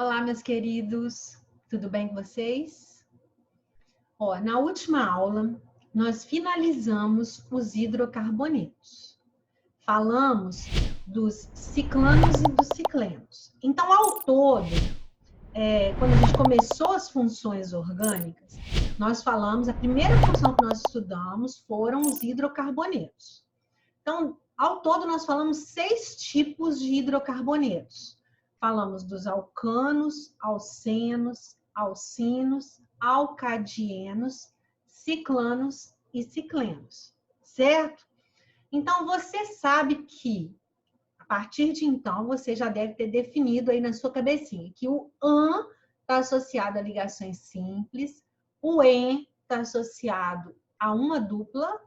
Olá, meus queridos, tudo bem com vocês? Na última aula, nós finalizamos os hidrocarbonetos. Falamos dos ciclanos e dos ciclenos. Então, ao todo, quando a gente começou as funções orgânicas, nós falamos, a primeira função que nós estudamos foram os hidrocarbonetos. Então, ao todo, nós falamos 6 tipos de hidrocarbonetos. Falamos dos alcanos, alcenos, alcinos, alcadienos, ciclanos e ciclenos, certo? Então, você sabe que, a partir de então, você já deve ter definido aí na sua cabecinha que o AN está associado a ligações simples, o EN está associado a uma dupla,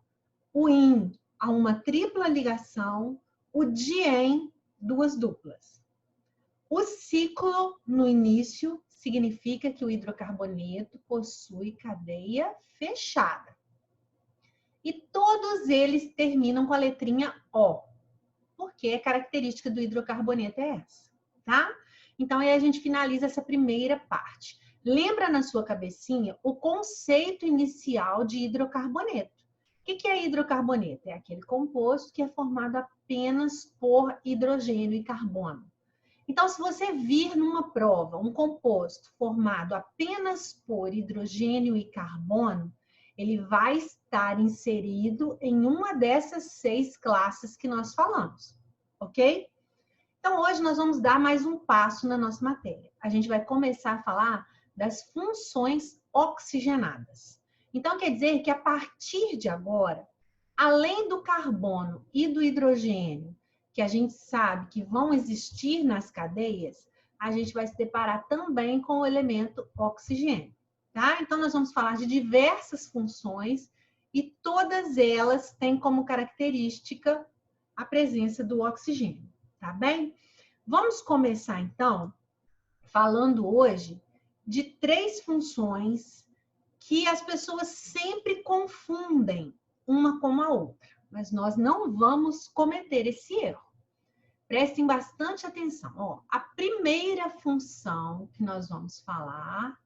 o IN a uma tripla ligação, o dien, duas duplas. O ciclo, no início, significa que o hidrocarboneto possui cadeia fechada. E todos eles terminam com a letrinha O, porque a característica do hidrocarboneto é essa, tá? Então, aí a gente finaliza essa primeira parte. Lembra na sua cabecinha o conceito inicial de hidrocarboneto. O que é hidrocarboneto? É aquele composto que é formado apenas por hidrogênio e carbono. Então, se você vir numa prova um composto formado apenas por hidrogênio e carbono, ele vai estar inserido em uma dessas 6 classes que nós falamos, ok? Então, hoje nós vamos dar mais um passo na nossa matéria. A gente vai começar a falar das funções oxigenadas. Então, quer dizer que a partir de agora, além do carbono e do hidrogênio, que a gente sabe que vão existir nas cadeias, a gente vai se deparar também com o elemento oxigênio, tá? Então, nós vamos falar de diversas funções e todas elas têm como característica a presença do oxigênio, tá bem? Vamos começar, então, falando hoje de 3 funções que as pessoas sempre confundem uma com a outra, mas nós não vamos cometer esse erro. Prestem bastante atenção. A primeira função que nós vamos falar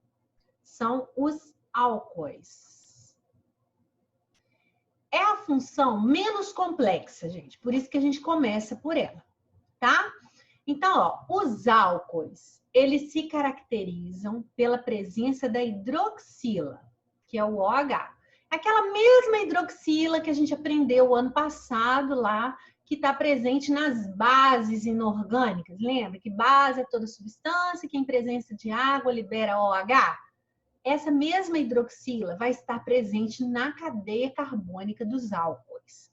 são os álcoois. É a função menos complexa, gente, por isso que a gente começa por ela, tá? Então, os álcoois, eles se caracterizam pela presença da hidroxila, que é o OH. Aquela mesma hidroxila que a gente aprendeu o ano passado lá, que está presente nas bases inorgânicas. Lembra que base é toda substância que em presença de água libera OH? Essa mesma hidroxila vai estar presente na cadeia carbônica dos álcoois.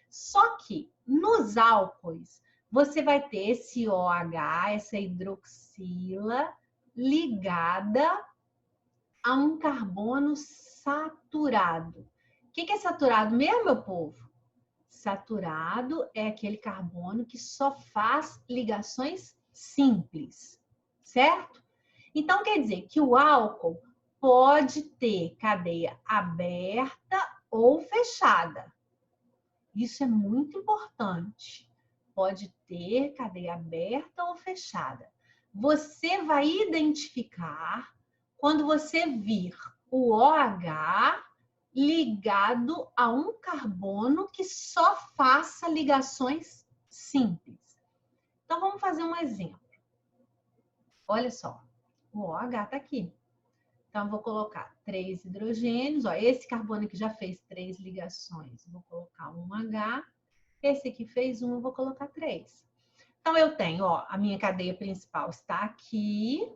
Só que nos álcoois, você vai ter esse OH, essa hidroxila, ligada a um carbono saturado. O que é saturado mesmo, meu povo? Saturado é aquele carbono que só faz ligações simples, certo? Então, quer dizer que o álcool pode ter cadeia aberta ou fechada. Isso é muito importante. Pode ter cadeia aberta ou fechada. Você vai identificar quando você vir o OH ligado a um carbono que só faça ligações simples. Então, vamos fazer um exemplo. Olha só, o OH está aqui. Então, eu vou colocar 3 hidrogênios. Esse carbono aqui já fez 3 ligações. Vou colocar um H. Esse aqui fez 1, eu vou colocar 3. Então, eu tenho, a minha cadeia principal está aqui.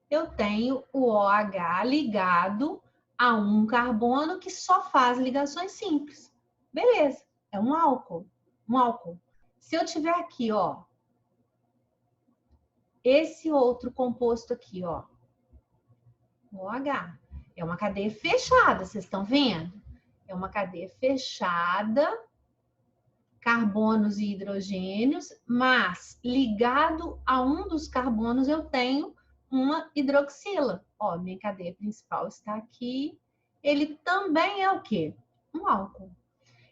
Eu tenho o OH ligado a um carbono que só faz ligações simples. Beleza, é um álcool. Um álcool. Se eu tiver aqui, esse outro composto aqui, OH, é uma cadeia fechada, vocês estão vendo? É uma cadeia fechada, carbonos e hidrogênios, mas ligado a um dos carbonos eu tenho uma hidroxila. Minha cadeia principal está aqui. Ele também é o quê? Um álcool.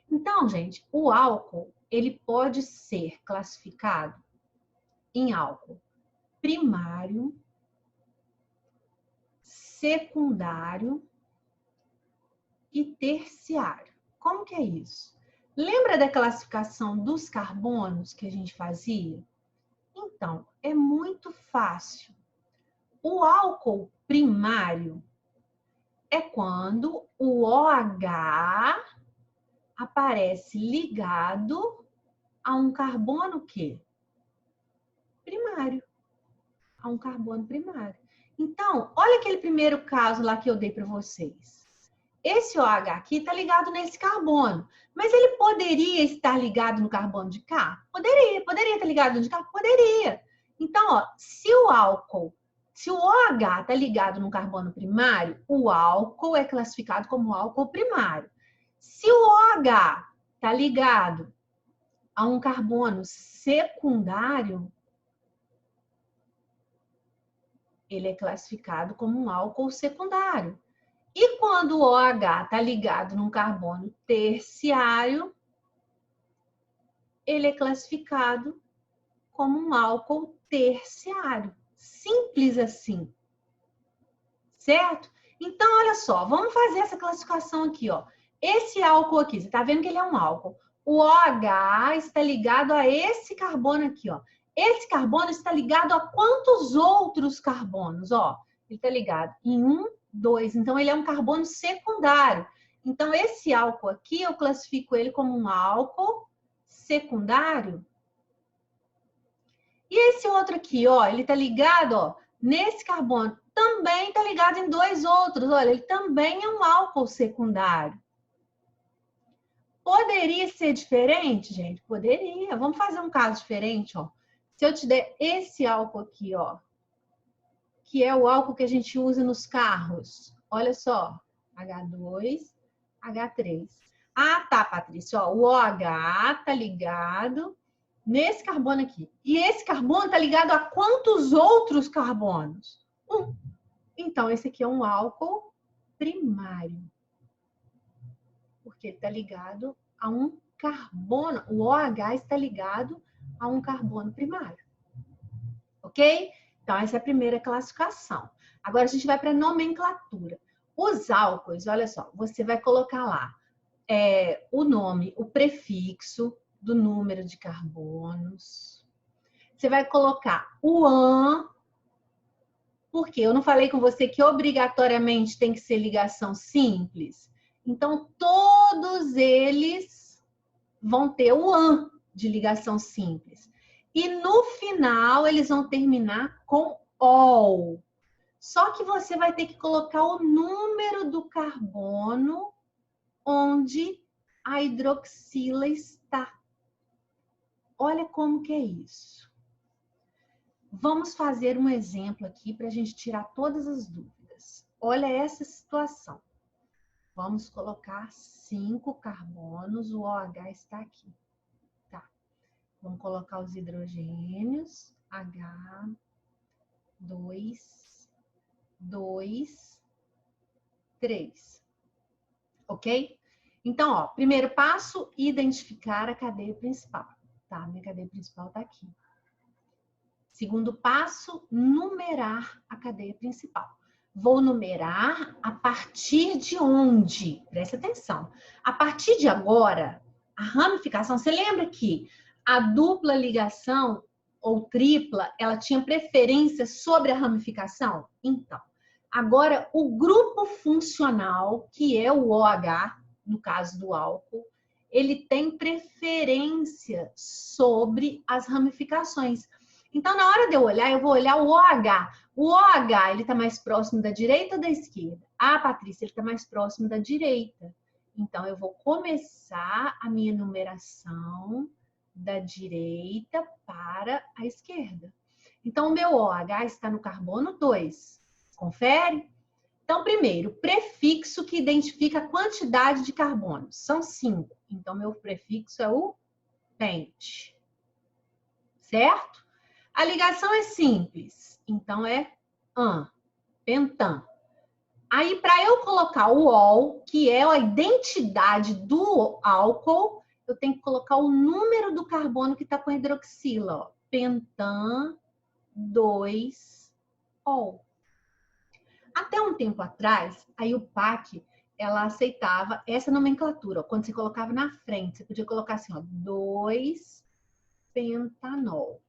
Então, gente, o álcool, ele pode ser classificado em álcool primário, secundário e terciário. Como que é isso? Lembra da classificação dos carbonos que a gente fazia? Então, é muito fácil. O álcool primário é quando o OH aparece ligado a um carbono quê? Primário. A um carbono primário. Então, olha aquele primeiro caso lá que eu dei para vocês. Esse OH aqui está ligado nesse carbono, mas ele poderia estar ligado no carbono de cá? Poderia estar ligado no de cá? Poderia. Então, ó, se o OH está ligado no carbono primário, o álcool é classificado como álcool primário. Se o OH está ligado a um carbono secundário, ele é classificado como um álcool secundário. E quando o OH está ligado num carbono terciário, ele é classificado como um álcool terciário. Simples assim. Certo? Então, olha só, vamos fazer essa classificação aqui, ó. Esse álcool aqui, você está vendo que ele é um álcool. O OH está ligado a esse carbono aqui, ó. Esse carbono está ligado a quantos outros carbonos? Ó, ele está ligado em 1, 2. Então, ele é um carbono secundário. Então, esse álcool aqui, eu classifico ele como um álcool secundário. E esse outro aqui, ó, ele está ligado, ó, nesse carbono. Também está ligado em 2 outros. Olha, ele também é um álcool secundário. Poderia ser diferente, gente? Poderia. Vamos fazer um caso diferente, ó. Se eu te der esse álcool aqui, ó, que é o álcool que a gente usa nos carros. Olha só, H2, H3. Ah, tá, Patrícia, ó, o OH tá ligado nesse carbono aqui. E esse carbono tá ligado a quantos outros carbonos? 1. Então, esse aqui é um álcool primário. Porque ele está ligado a um carbono. O OH está ligado a um carbono primário. Ok? Então, essa é a primeira classificação. Agora, a gente vai para a nomenclatura. Os álcoois, olha só, você vai colocar lá o nome, o prefixo do número de carbonos. Você vai colocar o AN, porque eu não falei com você que obrigatoriamente tem que ser ligação simples? Então, todos eles vão ter o AN de ligação simples. E no final, eles vão terminar com OL. Só que você vai ter que colocar o número do carbono onde a hidroxila está. Olha como que é isso. Vamos fazer um exemplo aqui para a gente tirar todas as dúvidas. Olha essa situação. Vamos colocar 5 carbonos, o OH está aqui. Tá. Vamos colocar os hidrogênios, H, 2, 2, 3. Ok? Então, ó, primeiro passo, identificar a cadeia principal. Tá, minha cadeia principal está aqui. Segundo passo, numerar a cadeia principal. Vou numerar a partir de onde? Presta atenção. A partir de agora, a ramificação, você lembra que a dupla ligação ou tripla, ela tinha preferência sobre a ramificação? Então, agora o grupo funcional, que é o OH, no caso do álcool, ele tem preferência sobre as ramificações. Então, na hora de eu olhar, eu vou olhar o OH. O OH, ele está mais próximo da direita ou da esquerda? Ah, Patrícia, ele está mais próximo da direita. Então, eu vou começar a minha numeração da direita para a esquerda. Então, o meu OH está no carbono 2. Confere? Então, primeiro, prefixo que identifica a quantidade de carbonos. São 5. Então, meu prefixo é o pente. Certo? A ligação é simples, então é AN, pentan. Aí, para eu colocar o OL, que é a identidade do álcool, eu tenho que colocar o número do carbono que está com a hidroxila, ó, pentan 2-ol. Até um tempo atrás, a IUPAC, ela aceitava essa nomenclatura. Ó, quando você colocava na frente, você podia colocar assim, ó, 2-pentanol.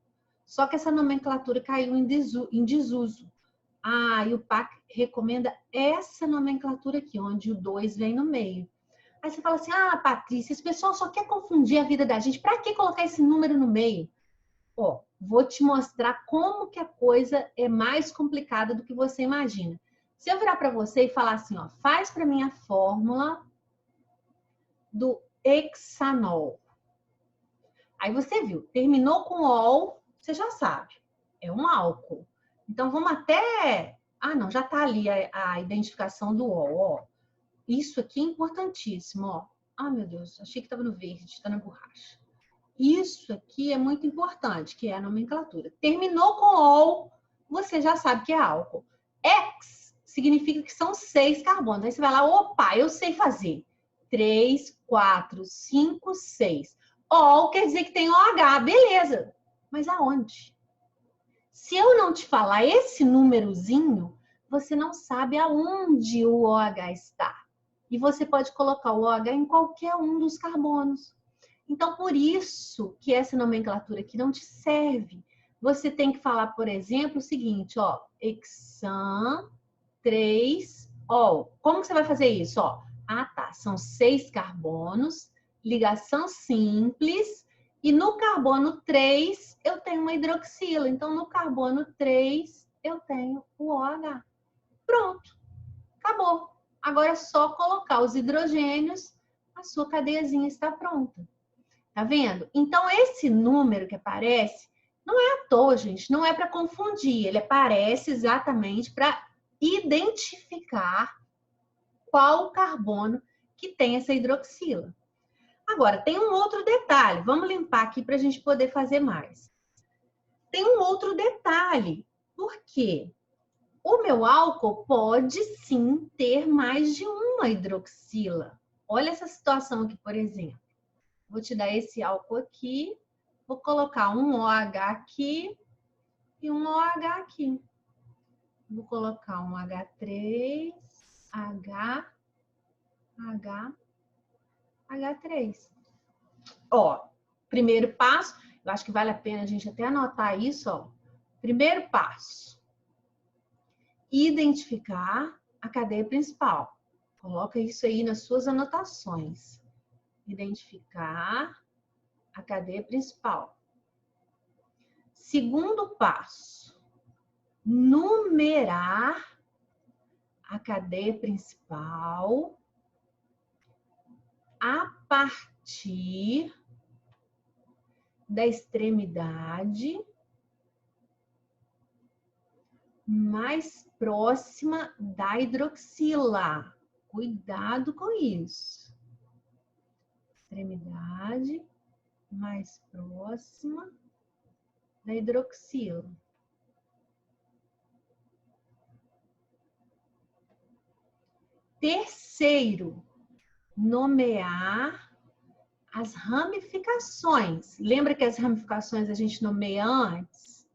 Só que essa nomenclatura caiu em desuso. A IUPAC recomenda essa nomenclatura aqui, onde o 2 vem no meio. Aí você fala assim, ah, Patrícia, esse pessoal só quer confundir a vida da gente. Para que colocar esse número no meio? Ó, vou te mostrar como que a coisa é mais complicada do que você imagina. Se eu virar para você e falar assim, ó, faz para mim a fórmula do hexanol. Aí você viu, terminou com ol, você já sabe, é um álcool. Então vamos até... Ah, não, já está ali a identificação do ol, ó. Isso aqui é importantíssimo, ó. Ah, meu Deus, achei que estava no verde, está na borracha. Isso aqui é muito importante, que é a nomenclatura. Terminou com ol, você já sabe que é álcool. Hex significa que são 6 carbonos. Aí você vai lá, opa, eu sei fazer. 3, 4, 5, 6. Ol quer dizer que tem OH, beleza. Mas aonde? Se eu não te falar esse númerozinho, você não sabe aonde o OH está. E você pode colocar o OH em qualquer um dos carbonos. Então, por isso que essa nomenclatura aqui não te serve. Você tem que falar, por exemplo, o seguinte, ó, hexan 3-ol. Como que você vai fazer isso? Ó, ah, tá, são 6 carbonos, ligação simples, e no carbono 3 eu tenho uma hidroxila. Então, no carbono 3 eu tenho o OH. Pronto, acabou. Agora é só colocar os hidrogênios, a sua cadeiazinha está pronta. Tá vendo? Então, esse número que aparece, não é à toa, gente, não é para confundir. Ele aparece exatamente para identificar qual carbono que tem essa hidroxila. Agora, tem um outro detalhe. Vamos limpar aqui para a gente poder fazer mais. Tem um outro detalhe. Por quê? O meu álcool pode sim ter mais de uma hidroxila. Olha essa situação aqui, por exemplo. Vou te dar esse álcool aqui, vou colocar um OH aqui e um OH aqui. Vou colocar um H3, H3. Ó, primeiro passo, eu acho que vale a pena a gente até anotar isso, ó. Primeiro passo, identificar a cadeia principal. Coloca isso aí nas suas anotações. Identificar a cadeia principal. Segundo passo, numerar a cadeia principal a partir da extremidade mais próxima da hidroxila. Cuidado com isso. Extremidade mais próxima da hidroxila. Terceiro, nomear as ramificações. Lembra que as ramificações a gente nomeia antes?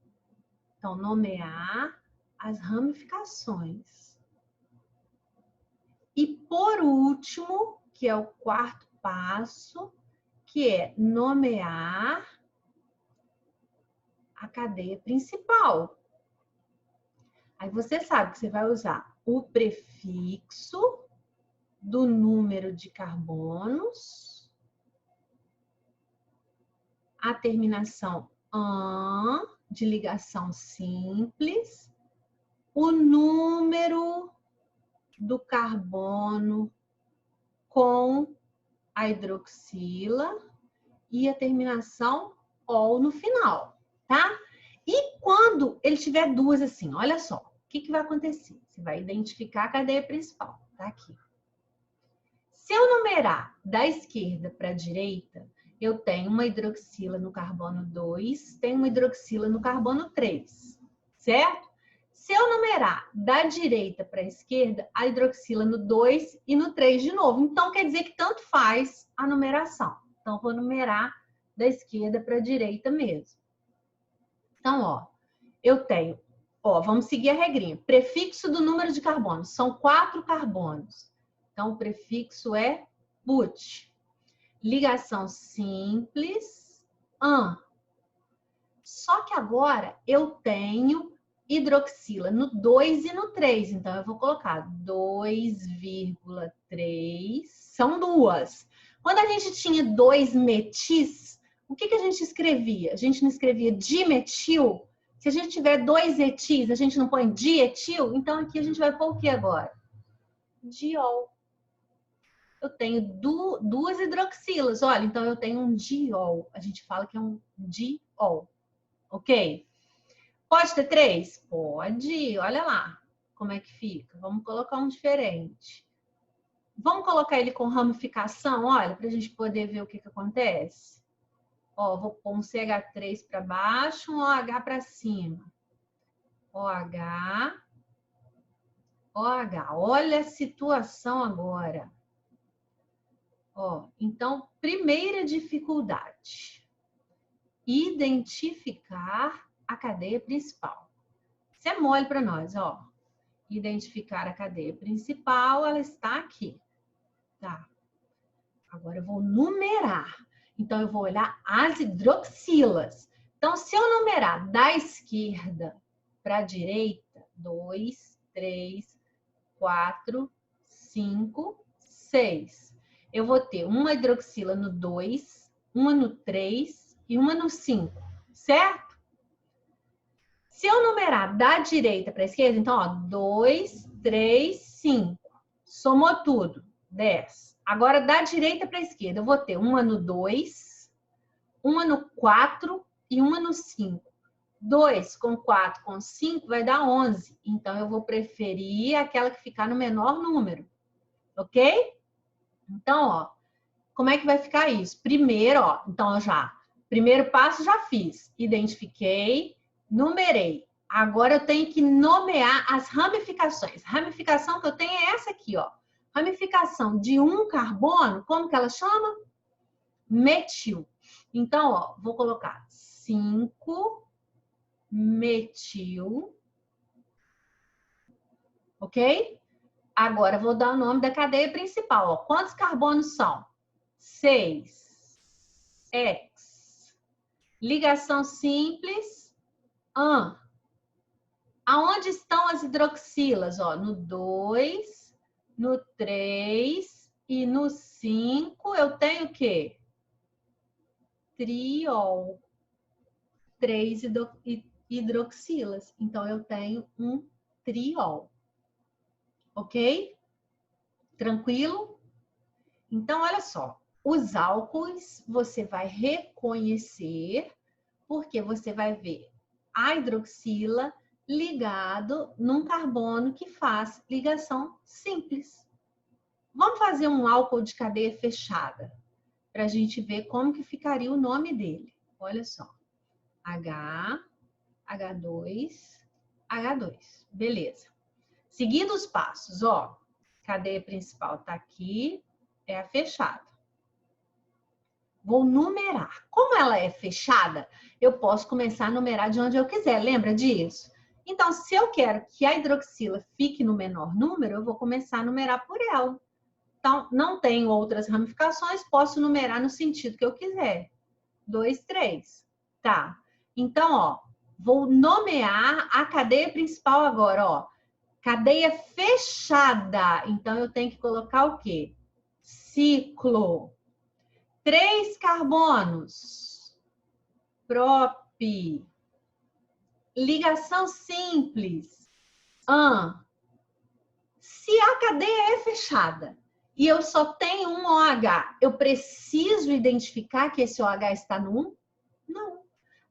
Então, nomear as ramificações. E por último, que é o quarto passo, que é nomear a cadeia principal. Aí você sabe que você vai usar o prefixo do número de carbonos, a terminação "an", de ligação simples, o número do carbono com a hidroxila e a terminação "ol" no final, tá? E quando ele tiver duas assim, olha só, o que vai acontecer? Você vai identificar a cadeia principal, tá aqui. Se eu numerar da esquerda para a direita, eu tenho uma hidroxila no carbono 2, tenho uma hidroxila no carbono 3, certo? Se eu numerar da direita para a esquerda, a hidroxila no 2 e no 3 de novo. Então, quer dizer que tanto faz a numeração. Então, vou numerar da esquerda para a direita mesmo. Então, ó, eu tenho, ó, vamos seguir a regrinha. Prefixo do número de carbonos. São 4 carbonos. Então, o prefixo é but. Ligação simples, an. Só que agora eu tenho hidroxila no 2 e no 3. Então, eu vou colocar 2,3. São duas. Quando a gente tinha 2 metis, o que a gente escrevia? A gente não escrevia dimetil? Se a gente tiver 2 etis, a gente não põe dietil? Então, aqui a gente vai pôr o que agora? Diol. Eu tenho duas hidroxilas. Olha, então eu tenho um diol. A gente fala que é um diol. Ok? Pode ter 3? Pode. Olha lá como é que fica. Vamos colocar um diferente. Vamos colocar ele com ramificação, olha, para a gente poder ver o que acontece. Ó, vou pôr um CH3 para baixo, um OH para cima. OH, OH. Olha a situação agora. Ó, então, primeira dificuldade. Identificar a cadeia principal. Isso é mole para nós, ó. Identificar a cadeia principal, ela está aqui. Tá. Agora eu vou numerar. Então, eu vou olhar as hidroxilas. Então, se eu numerar da esquerda para a direita, 2, 3, 4, 5, 6. Eu vou ter uma hidroxila no 2, uma no 3 e uma no 5, certo? Se eu numerar da direita para a esquerda, então, ó, 2, 3, 5. Somou tudo, 10. Agora, da direita para a esquerda, eu vou ter uma no 2, uma no 4 e uma no 5. 2 com 4 com 5 vai dar 11. Então, eu vou preferir aquela que ficar no menor número. Ok? Então, ó, como é que vai ficar isso? Primeiro, ó, então primeiro passo já fiz. Identifiquei, numerei. Agora eu tenho que nomear as ramificações. A ramificação que eu tenho é essa aqui, ó. Ramificação de um carbono, como que ela chama? Metil. Então, ó, vou colocar 5-metil. Ok? Agora, vou dar o nome da cadeia principal. Ó. Quantos carbonos são? 6. X. Ligação simples. An. Aonde estão as hidroxilas? Ó, no 2, no 3 e no 5 eu tenho o quê? Triol. 3 hidroxilas. Então, eu tenho um triol. Ok? Tranquilo? Então, olha só. Os álcoois você vai reconhecer porque você vai ver a hidroxila ligado num carbono que faz ligação simples. Vamos fazer um álcool de cadeia fechada para a gente ver como que ficaria o nome dele. Olha só. H, H2, H2. Beleza. Seguindo os passos, ó. Cadeia principal está aqui, é a fechada. Vou numerar. Como ela é fechada, eu posso começar a numerar de onde eu quiser. Lembra disso? Então, se eu quero que a hidroxila fique no menor número, eu vou começar a numerar por ela. Então, não tenho outras ramificações, posso numerar no sentido que eu quiser. 2, 3. Tá. Então, ó, vou nomear a cadeia principal agora, ó. Cadeia fechada. Então, eu tenho que colocar o quê? Ciclo. 3 carbonos. Prop. Ligação simples. An. Se a cadeia é fechada e eu só tenho um OH, eu preciso identificar que esse OH está no 1? Não.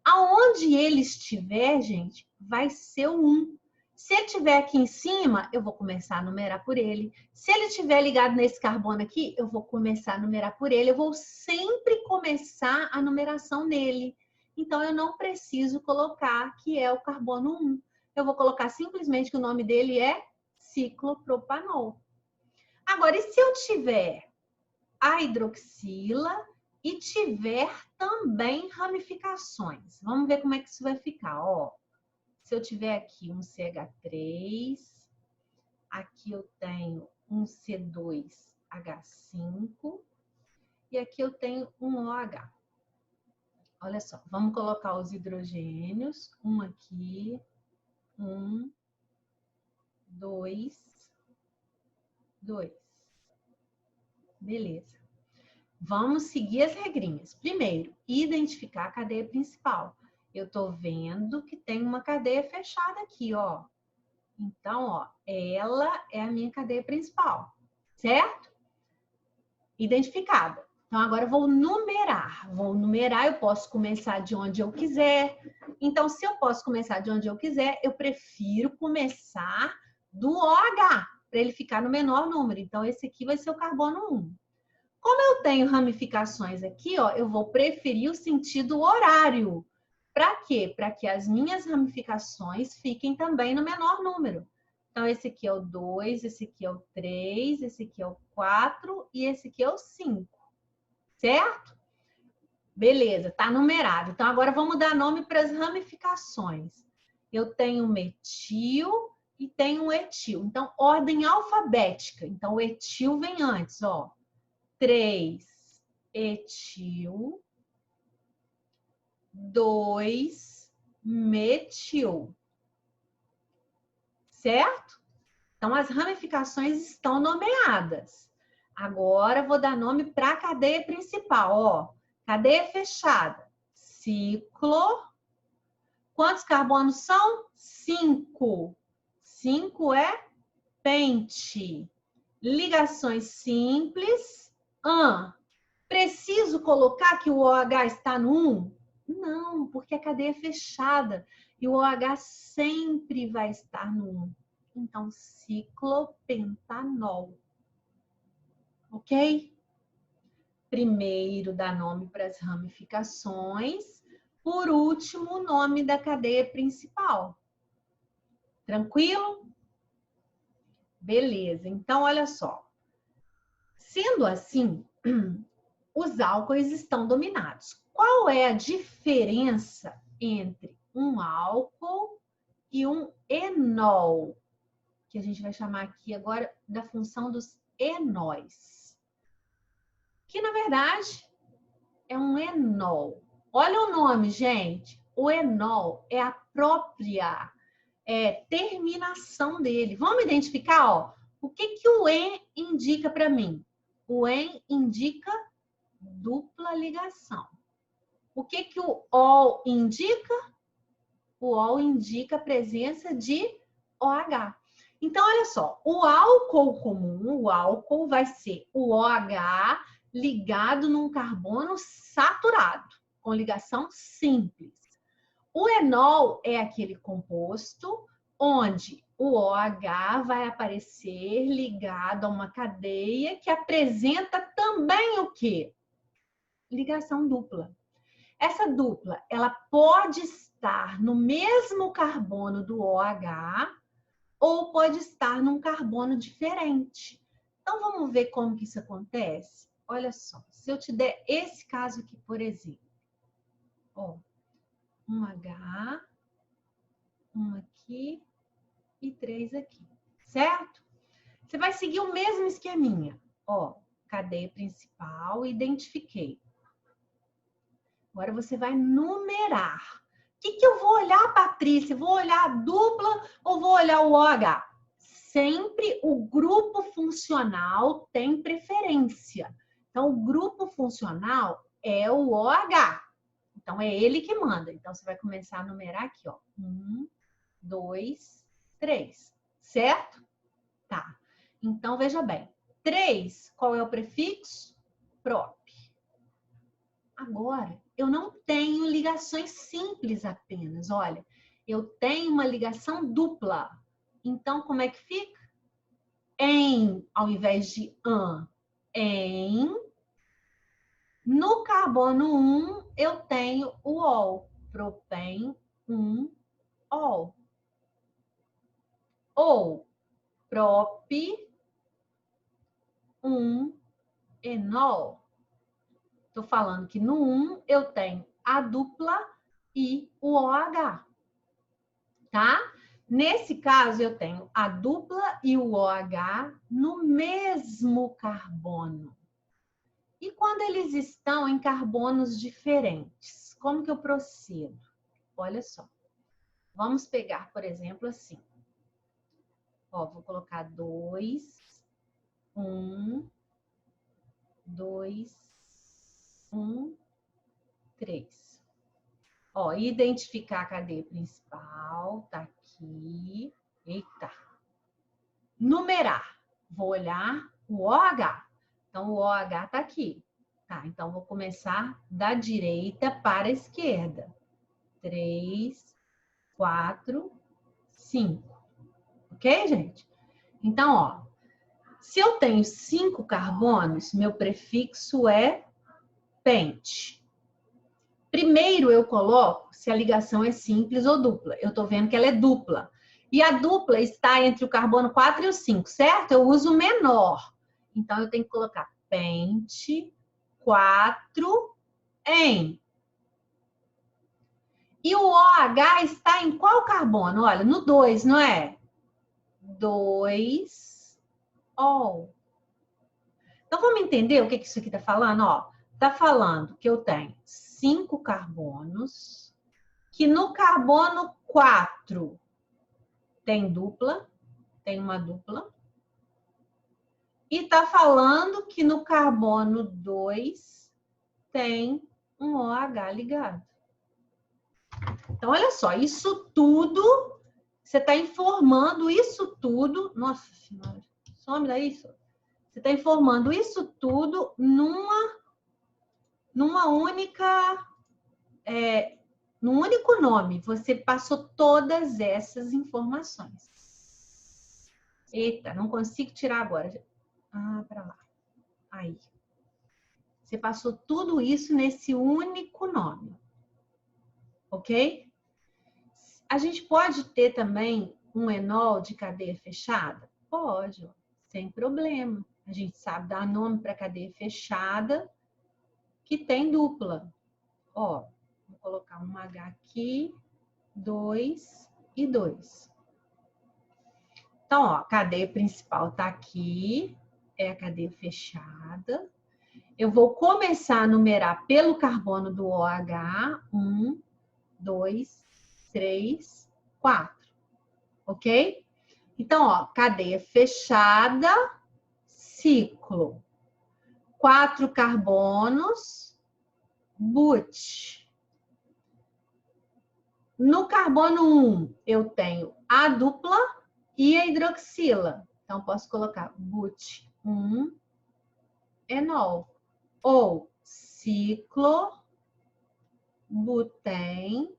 Aonde ele estiver, gente, vai ser o 1. Se ele estiver aqui em cima, eu vou começar a numerar por ele. Se ele estiver ligado nesse carbono aqui, eu vou começar a numerar por ele. Eu vou sempre começar a numeração nele. Então, eu não preciso colocar que é o carbono 1. Eu vou colocar simplesmente que o nome dele é ciclopropanol. Agora, e se eu tiver a hidroxila e tiver também ramificações? Vamos ver como é que isso vai ficar, ó. se eu tiver aqui um CH3, aqui eu tenho um C2H5 e aqui eu tenho um OH. Olha só, vamos colocar os hidrogênios, um aqui, 1, 2, 2. Beleza. Vamos seguir as regrinhas. Primeiro, identificar a cadeia principal. Eu estou vendo que tem uma cadeia fechada aqui, ó. Então, ó, ela é a minha cadeia principal, certo? Identificada. Então, agora eu vou numerar. Vou numerar, eu posso começar de onde eu quiser. Então, se eu posso começar de onde eu quiser, eu prefiro começar do OH, para ele ficar no menor número. Então, esse aqui vai ser o carbono 1. Como eu tenho ramificações aqui, ó, eu vou preferir o sentido horário. Para quê? Para que as minhas ramificações fiquem também no menor número. Então, esse aqui é o 2, esse aqui é o 3, esse aqui é o 4 e esse aqui é o 5. Certo? Beleza, tá numerado. Então, agora vamos dar nome para as ramificações. Eu tenho metil e tenho etil. Então, ordem alfabética. Então, o etil vem antes, ó. 3 etil, 2 metil. Certo? Então, as ramificações estão nomeadas. Agora, vou dar nome para a cadeia principal, ó. Cadeia fechada. Ciclo. Quantos carbonos são? 5. 5 é pente. Ligações simples. Preciso colocar que o OH está no 1? Não, porque a cadeia é fechada. E o OH sempre vai estar no 1. Então, ciclopentanol. Ok? Primeiro dá nome para as ramificações. Por último, o nome da cadeia principal. Tranquilo? Beleza. Então, olha só. Sendo assim, os álcoois estão dominados. Qual é a diferença entre um álcool e um enol? Que a gente vai chamar aqui agora da função dos enóis. Que, na verdade, é um enol. Olha o nome, gente. O enol é a própria terminação dele. Vamos identificar, ó. O que o en indica para mim? O en indica dupla ligação. O que o ol indica? O ol indica a presença de OH. Então, olha só, o álcool comum, o álcool vai ser o OH ligado num carbono saturado, com ligação simples. O enol é aquele composto onde o OH vai aparecer ligado a uma cadeia que apresenta também o quê? Ligação dupla. Essa dupla, ela pode estar no mesmo carbono do OH ou pode estar num carbono diferente. Então, vamos ver como que isso acontece? Olha só, se eu te der esse caso aqui, por exemplo. Ó, um H, um aqui e 3 aqui, certo? Você vai seguir o mesmo esqueminha. Ó, cadeia principal, identifiquei. Agora você vai numerar. O que eu vou olhar, Patrícia? Vou olhar a dupla ou vou olhar o OH? Sempre o grupo funcional tem preferência. Então, o grupo funcional é o OH. Então, é ele que manda. Então, você vai começar a numerar aqui, ó. 1, 2, 3. Certo? Tá. Então, veja bem. 3, qual é o prefixo? Prop. Agora, eu não tenho ligações simples apenas. Olha, eu tenho uma ligação dupla. Então, como é que fica? Em, ao invés de an, em. No carbono 1, eu tenho o ol. Propen 1, ol. Ou prop 1, enol. Estou falando que no 1 eu tenho a dupla e o OH. tá? Nesse caso, eu tenho a dupla e o OH no mesmo carbono. E quando eles estão em carbonos diferentes, como que eu procedo? Olha só. Vamos pegar, por exemplo, assim. Ó, vou colocar 2, 1, 2, 1, 3. Ó, identificar a cadeia principal, tá aqui. Eita. Numerar. Vou olhar o OH. Então, o OH tá aqui. Tá, então vou começar da direita para a esquerda. 3, 4, 5. Ok, gente? Então, ó, se eu tenho 5 carbonos, meu prefixo é pente. Primeiro eu coloco se a ligação é simples ou dupla. Eu estou vendo que ela é dupla. E a dupla está entre o carbono 4 e o 5, certo? Eu uso o menor. Então, eu tenho que colocar pente 4 em. E o OH está em qual carbono? Olha, no 2, não é? 2 ol. Então, vamos entender o que isso aqui está falando? Ó, está falando que eu tenho 5 carbonos, que no carbono 4 tem dupla, tem uma dupla. E está falando que no carbono 2 tem um OH ligado. Então, olha só, isso tudo, você está informando isso tudo. Nossa Senhora, some daí. Você está informando isso tudo numa única, num único nome. Você passou todas essas informações. Eita, não consigo tirar agora. Ah, para lá. Aí. Você passou tudo isso nesse único nome. Ok? A gente pode ter também um enol de cadeia fechada? Pode, ó, sem problema. A gente sabe dar nome para cadeia fechada que tem dupla. Ó, vou colocar um H aqui, 2 e 2. Então, ó, a cadeia principal tá aqui, é a cadeia fechada. Eu vou começar a numerar pelo carbono do OH. 1, 2, 3, 4. Ok? Então, ó, cadeia fechada, ciclo. 4 carbonos, but. No carbono 1, eu tenho a dupla e a hidroxila. Então, posso colocar but 1, enol. Ou ciclo, butém,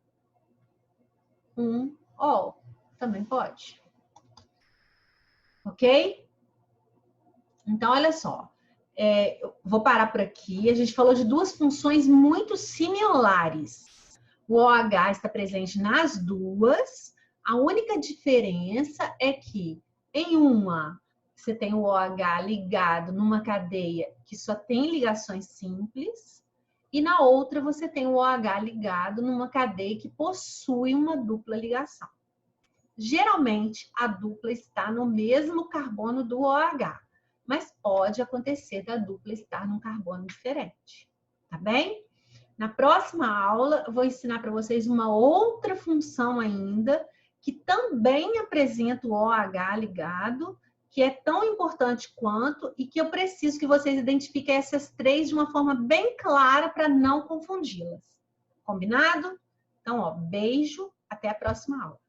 1, ol. Também pode. Ok? Então, olha só. Eu vou parar por aqui. A gente falou de duas funções muito similares. O OH está presente nas duas. A única diferença é que em uma você tem o OH ligado numa cadeia que só tem ligações simples e na outra você tem o OH ligado numa cadeia que possui uma dupla ligação. Geralmente, a dupla está no mesmo carbono do OH, mas pode acontecer da dupla estar num carbono diferente, tá bem? Na próxima aula, eu vou ensinar para vocês uma outra função ainda, que também apresenta o OH ligado, que é tão importante quanto, e que eu preciso que vocês identifiquem essas três de uma forma bem clara para não confundi-las. Combinado? Então, ó, beijo, até a próxima aula.